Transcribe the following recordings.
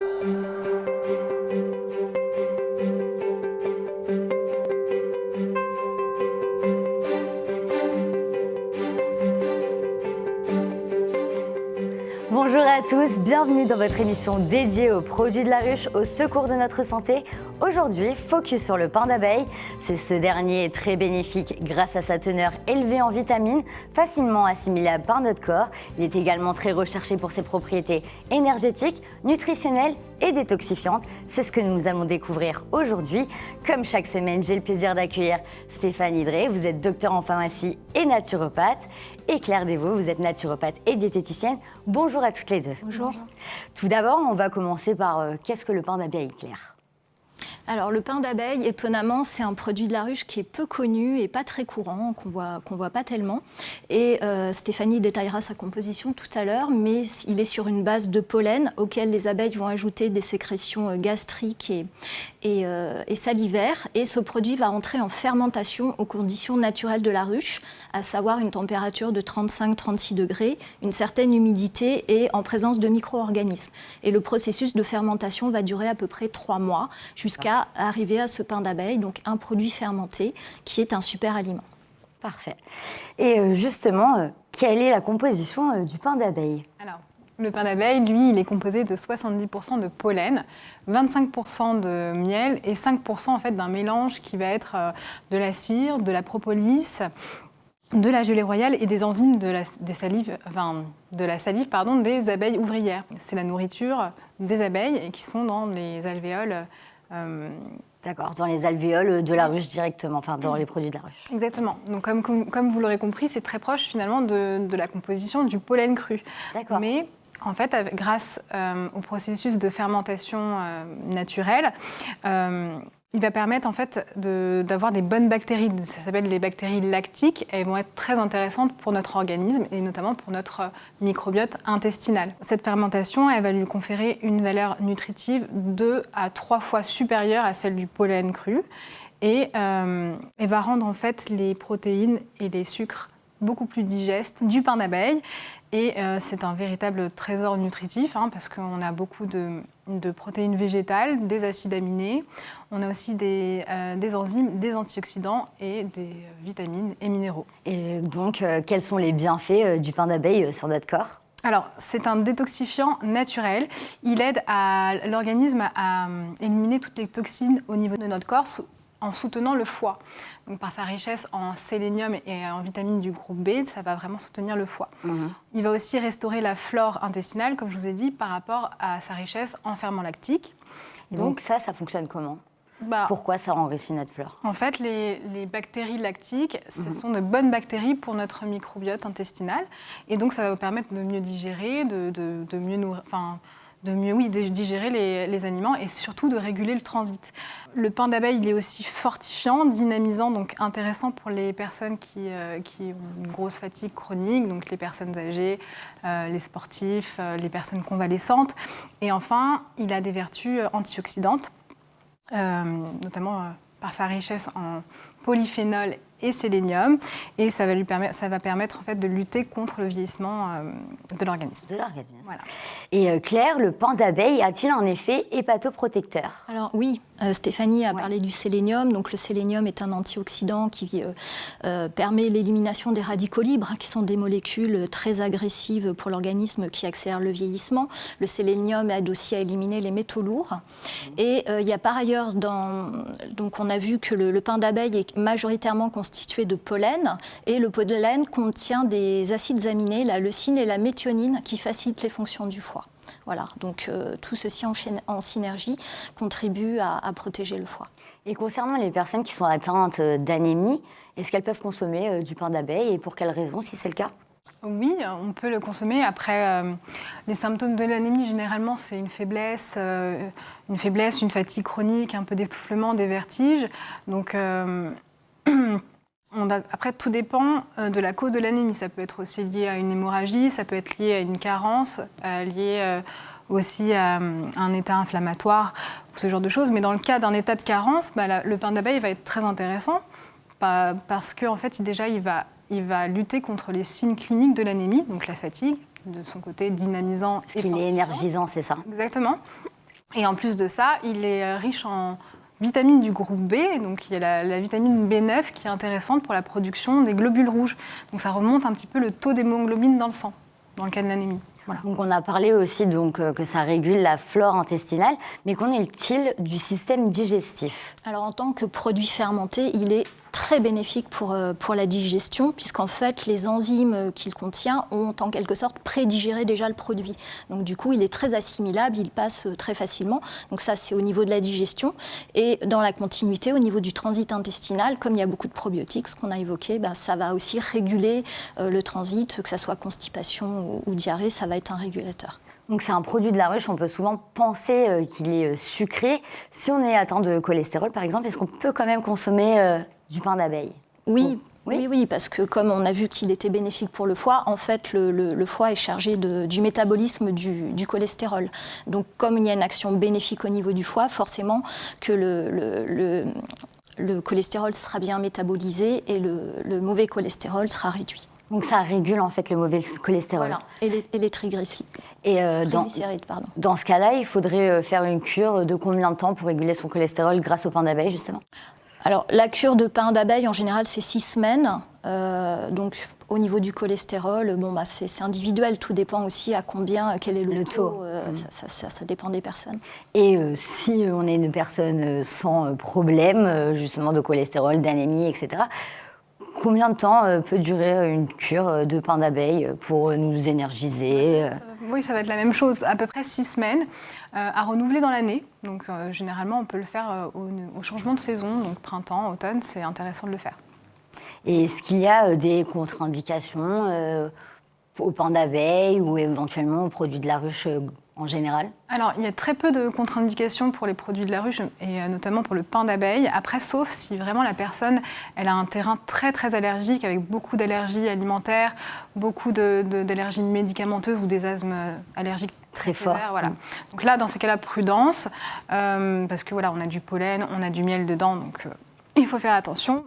Bonjour à tous, bienvenue dans votre émission dédiée aux produits de la ruche au secours de notre santé. Aujourd'hui, focus sur le pain d'abeille. C'est ce dernier très bénéfique grâce à sa teneur élevée en vitamines, facilement assimilable par notre corps. Il est également très recherché pour ses propriétés énergétiques, nutritionnelles et détoxifiantes. C'est ce que nous allons découvrir aujourd'hui. Comme chaque semaine, j'ai le plaisir d'accueillir Stéphanie Drey. Vous êtes docteur en pharmacie et naturopathe. Et Claire Desvaux, vous êtes naturopathe et diététicienne. Bonjour à toutes les deux. Bonjour. Tout d'abord, on va commencer par qu'est-ce que le pain d'abeille, Claire ? Alors le pain d'abeille, étonnamment, c'est un produit de la ruche qui est peu connu et pas très courant, qu'on voit pas tellement. Et Stéphanie détaillera sa composition tout à l'heure, mais il est sur une base de pollen auquel les abeilles vont ajouter des sécrétions gastriques et salivaires. Et ce produit va entrer en fermentation aux conditions naturelles de la ruche, à savoir une température de 35-36 degrés, une certaine humidité et en présence de micro-organismes. Et le processus de fermentation va durer à peu près 3 mois, jusqu'à arriver à ce pain d'abeille, donc un produit fermenté qui est un super aliment. Parfait. Et justement, quelle est la composition du pain d'abeille ? Alors, le pain d'abeille, lui, il est composé de 70% de pollen, 25% de miel et 5% en fait d'un mélange qui va être de la cire, de la propolis, de la gelée royale et des enzymes de la salive des abeilles ouvrières. C'est la nourriture des abeilles et qui sont dans les alvéoles. D'accord, dans les alvéoles de la ruche directement, enfin dans les produits de la ruche. Exactement. Donc comme vous l'aurez compris, c'est très proche finalement de la composition du pollen cru. D'accord. Mais en fait, grâce au processus de fermentation naturelle, il va permettre en fait d'avoir des bonnes bactéries. Ça s'appelle les bactéries lactiques. Elles vont être très intéressantes pour notre organisme et notamment pour notre microbiote intestinal. Cette fermentation, elle va lui conférer une valeur nutritive 2 à 3 fois supérieure à celle du pollen cru et elle va rendre en fait les protéines et les sucres beaucoup plus digestes du pain d'abeille. Et c'est un véritable trésor nutritif parce qu'on a beaucoup de protéines végétales, des acides aminés, on a aussi des enzymes, des antioxydants et des vitamines et minéraux. Et donc, quels sont les bienfaits du pain d'abeille sur notre corps ? Alors, c'est un détoxifiant naturel. Il aide l'organisme à éliminer toutes les toxines au niveau de notre corps en soutenant le foie. Donc, par sa richesse en sélénium et en vitamines du groupe B, ça va vraiment soutenir le foie. Il va aussi restaurer la flore intestinale, comme je vous ai dit, par rapport à sa richesse en ferments lactiques. Donc ça fonctionne comment ? Pourquoi ça enrichit notre flore ? En fait, les bactéries lactiques, ce sont de bonnes bactéries pour notre microbiote intestinal. Et donc, ça va vous permettre de mieux digérer, de mieux nourrir... digérer les aliments et surtout de réguler le transit. Le pain d'abeille, il est aussi fortifiant, dynamisant, donc intéressant pour les personnes qui ont une grosse fatigue chronique, donc les personnes âgées, les sportifs, les personnes convalescentes. Et enfin, il a des vertus antioxydantes, notamment par sa richesse en polyphénol et sélénium, et ça va permettre en fait de lutter contre le vieillissement de l'organisme. Voilà. Et Claire, le pain d'abeille a-t-il un effet hépatoprotecteur ? Alors oui, Stéphanie a parlé du sélénium. Donc le sélénium est un antioxydant qui permet l'élimination des radicaux libres, qui sont des molécules très agressives pour l'organisme qui accélèrent le vieillissement. Le sélénium aide aussi à éliminer les métaux lourds. Et il y a par ailleurs, donc on a vu que le pain d'abeille est majoritairement constitué de pollen, et le pollen contient des acides aminés, la leucine et la méthionine, qui facilitent les fonctions du foie. Voilà, donc tout ceci en synergie contribue à protéger le foie. Et concernant les personnes qui sont atteintes d'anémie, est-ce qu'elles peuvent consommer du pain d'abeille et pour quelles raisons, si c'est le cas ? Oui, on peut le consommer. Après, les symptômes de l'anémie, généralement, c'est une faiblesse, une fatigue chronique, un peu d'étouffement, des vertiges. Donc, après, tout dépend de la cause de l'anémie. Ça peut être aussi lié à une hémorragie, ça peut être lié à une carence, lié aussi à un état inflammatoire, ou ce genre de choses. Mais dans le cas d'un état de carence, le pain d'abeille va être très intéressant parce qu'en fait, déjà, il va lutter contre les signes cliniques de l'anémie, donc la fatigue, de son côté dynamisant et fortifiant. Il est énergisant, c'est ça ? Exactement. Et en plus de ça, il est riche en vitamines du groupe B, donc il y a la vitamine B9 qui est intéressante pour la production des globules rouges. Donc ça remonte un petit peu le taux d'hémoglobine dans le sang, dans le cas de l'anémie. Voilà. Donc on a parlé aussi que ça régule la flore intestinale, mais qu'en est-il du système digestif? Alors en tant que produit fermenté, il est très bénéfique pour la digestion, puisqu'en fait, les enzymes qu'il contient ont en quelque sorte prédigéré déjà le produit. Donc du coup, il est très assimilable, il passe très facilement. Donc ça, c'est au niveau de la digestion. Et dans la continuité, au niveau du transit intestinal, comme il y a beaucoup de probiotiques, ce qu'on a évoqué, ça va aussi réguler le transit, que ce soit constipation ou diarrhée, ça va être un régulateur. Donc c'est un produit de la ruche, on peut souvent penser qu'il est sucré. Si on est atteint de cholestérol, par exemple, est-ce qu'on peut quand même consommer du pain d'abeille? Oui. Oui, parce que comme on a vu qu'il était bénéfique pour le foie, en fait, le foie est chargé du métabolisme du cholestérol. Donc, comme il y a une action bénéfique au niveau du foie, forcément que le cholestérol sera bien métabolisé et le mauvais cholestérol sera réduit. Donc ça régule en fait le mauvais cholestérol. Voilà, et les triglycérides. Et Pardon. Dans ce cas-là, il faudrait faire une cure de combien de temps pour réguler son cholestérol grâce au pain d'abeille, justement? Alors, la cure de pain d'abeille, en général, c'est 6 semaines. Donc, au niveau du cholestérol, c'est individuel. Tout dépend aussi à quel est le taux. Ça dépend des personnes. Et si on est une personne sans problème, justement, de cholestérol, d'anémie, etc., combien de temps peut durer une cure de pain d'abeille pour nous énergiser? Oui, ça va être la même chose, à peu près 6 semaines, à renouveler dans l'année. Donc généralement, on peut le faire au changement de saison, donc printemps, automne, c'est intéressant de le faire. Et est-ce qu'il y a des contre-indications au pain d'abeille ou éventuellement aux produits de la ruche en général? Alors, il y a très peu de contre-indications pour les produits de la ruche et notamment pour le pain d'abeille. Après, sauf si vraiment la personne elle a un terrain très très allergique avec beaucoup d'allergies alimentaires, beaucoup d'allergies médicamenteuses ou des asthmes allergiques très fort. sévères. Voilà. Donc là, dans ces cas-là, prudence, parce que voilà, on a du pollen, on a du miel dedans, donc il faut faire attention.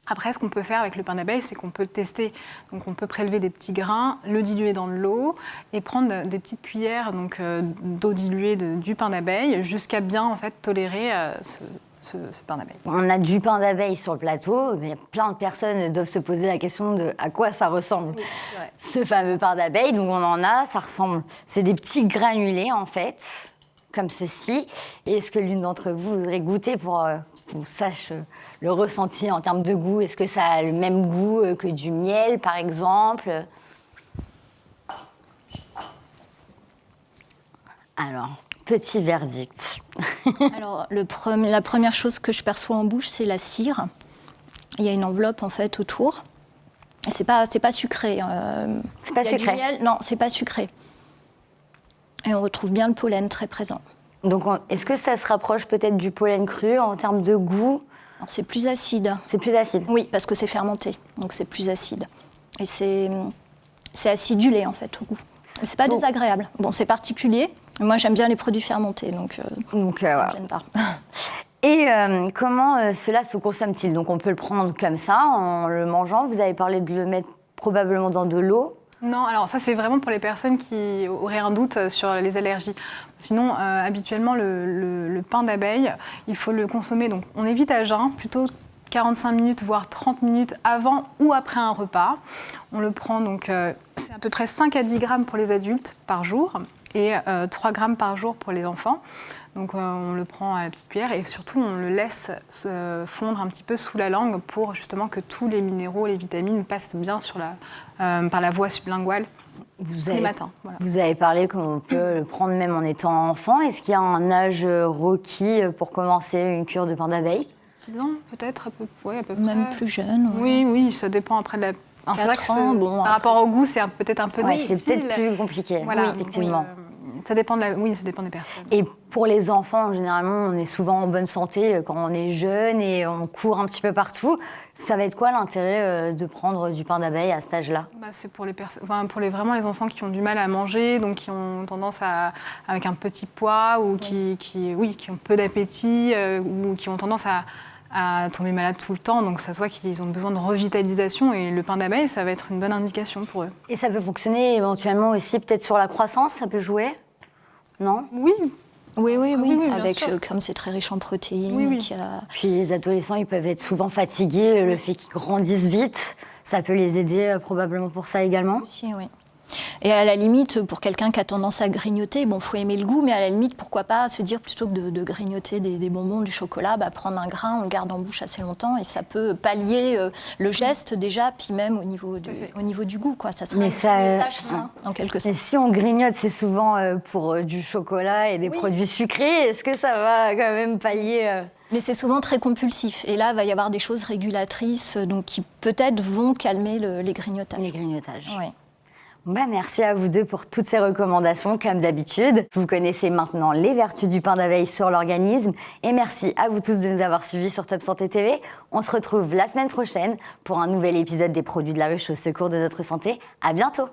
Après, ce qu'on peut faire avec le pain d'abeille, c'est qu'on peut le tester. Donc, on peut prélever des petits grains, le diluer dans de l'eau et prendre des petites cuillères d'eau diluée du pain d'abeille jusqu'à bien en fait tolérer ce pain d'abeille. On a du pain d'abeille sur le plateau, mais plein de personnes doivent se poser la question de à quoi ça ressemble, oui, c'est vrai. Ce fameux pain d'abeille. Donc, on en a, ça ressemble. C'est des petits granulés en fait, comme ceci. Et est-ce que l'une d'entre vous voudrait goûter pour qu'on sache le ressenti en termes de goût? Est-ce que ça a le même goût que du miel, par exemple? Alors, petit verdict. Alors, la première chose que je perçois en bouche, c'est la cire. Il y a une enveloppe, en fait, autour. Et c'est pas sucré. C'est pas sucré? Du miel. Non, c'est pas sucré. Et on retrouve bien le pollen très présent. Donc, est-ce que ça se rapproche peut-être du pollen cru en termes de goût? Alors, c'est plus acide. C'est plus acide? Oui, parce que c'est fermenté, donc c'est plus acide. Et c'est acidulé, en fait, au goût. Mais c'est pas désagréable. Bon, c'est particulier. Moi, j'aime bien les produits fermentés, donc ça ne me gêne pas. Et comment cela se consomme-t-il? Donc, on peut le prendre comme ça, en le mangeant. Vous avez parlé de le mettre probablement dans de l'eau. Non, alors ça c'est vraiment pour les personnes qui auraient un doute sur les allergies. Sinon, habituellement, le pain d'abeille, il faut le consommer. Donc, on évite à jeun, plutôt 45 minutes, voire 30 minutes avant ou après un repas. On le prend, donc c'est à peu près 5 à 10 grammes pour les adultes par jour et 3 grammes par jour pour les enfants. Donc on le prend à la petite cuillère et surtout on le laisse se fondre un petit peu sous la langue pour justement que tous les minéraux, les vitamines passent bien par la voie sublinguale tous les matins. Voilà. Vous avez parlé qu'on peut le prendre même en étant enfant. Est-ce qu'il y a un âge requis pour commencer une cure de pain d'abeille? 6 ans peut-être, à peu près. Même plus jeune. Ouais. Oui, ça dépend après de la... 4 ans, bon, par rapport au goût, c'est peut-être un peu difficile. C'est peut-être plus compliqué, voilà, oui, effectivement. Ça dépend ça dépend des personnes. Et pour les enfants, généralement, on est souvent en bonne santé quand on est jeune et on court un petit peu partout. Ça va être quoi l'intérêt de prendre du pain d'abeille à cet âge-là? C'est pour vraiment les enfants qui ont du mal à manger, donc qui ont tendance avec un petit poids ou qui ont peu d'appétit ou qui ont tendance à tomber malade tout le temps, donc ça se voit qu'ils ont besoin de revitalisation et le pain d'abeille, ça va être une bonne indication pour eux. Et ça peut fonctionner éventuellement aussi peut-être sur la croissance, ça peut jouer? Non? Oui, Oui, bien avec, sûr. comme c'est très riche en protéines. Oui. qu'il y a- Puis les adolescents, ils peuvent être souvent fatigués. Le fait qu'ils grandissent vite, ça peut les aider probablement pour ça également. Aussi, oui. Et à la limite, pour quelqu'un qui a tendance à grignoter, bon, faut aimer le goût, mais à la limite, pourquoi pas se dire plutôt que de grignoter des bonbons, du chocolat, prendre un grain, on le garde en bouche assez longtemps et ça peut pallier le geste déjà, puis même au niveau du goût, quoi. Ça sera Mais un ça, grignotage sain, en quelque Mais sorte. si on grignote, c'est souvent pour du chocolat et des produits sucrés. Est-ce que ça va quand même pallier Mais c'est souvent très compulsif. Et là, il va y avoir des choses régulatrices donc, qui peut-être vont calmer les grignotages. les grignotages? Ouais. Merci à vous deux pour toutes ces recommandations, comme d'habitude. Vous connaissez maintenant les vertus du pain d'abeille sur l'organisme. Et merci à vous tous de nous avoir suivis sur Top Santé TV. On se retrouve la semaine prochaine pour un nouvel épisode des produits de la ruche au secours de notre santé. À bientôt!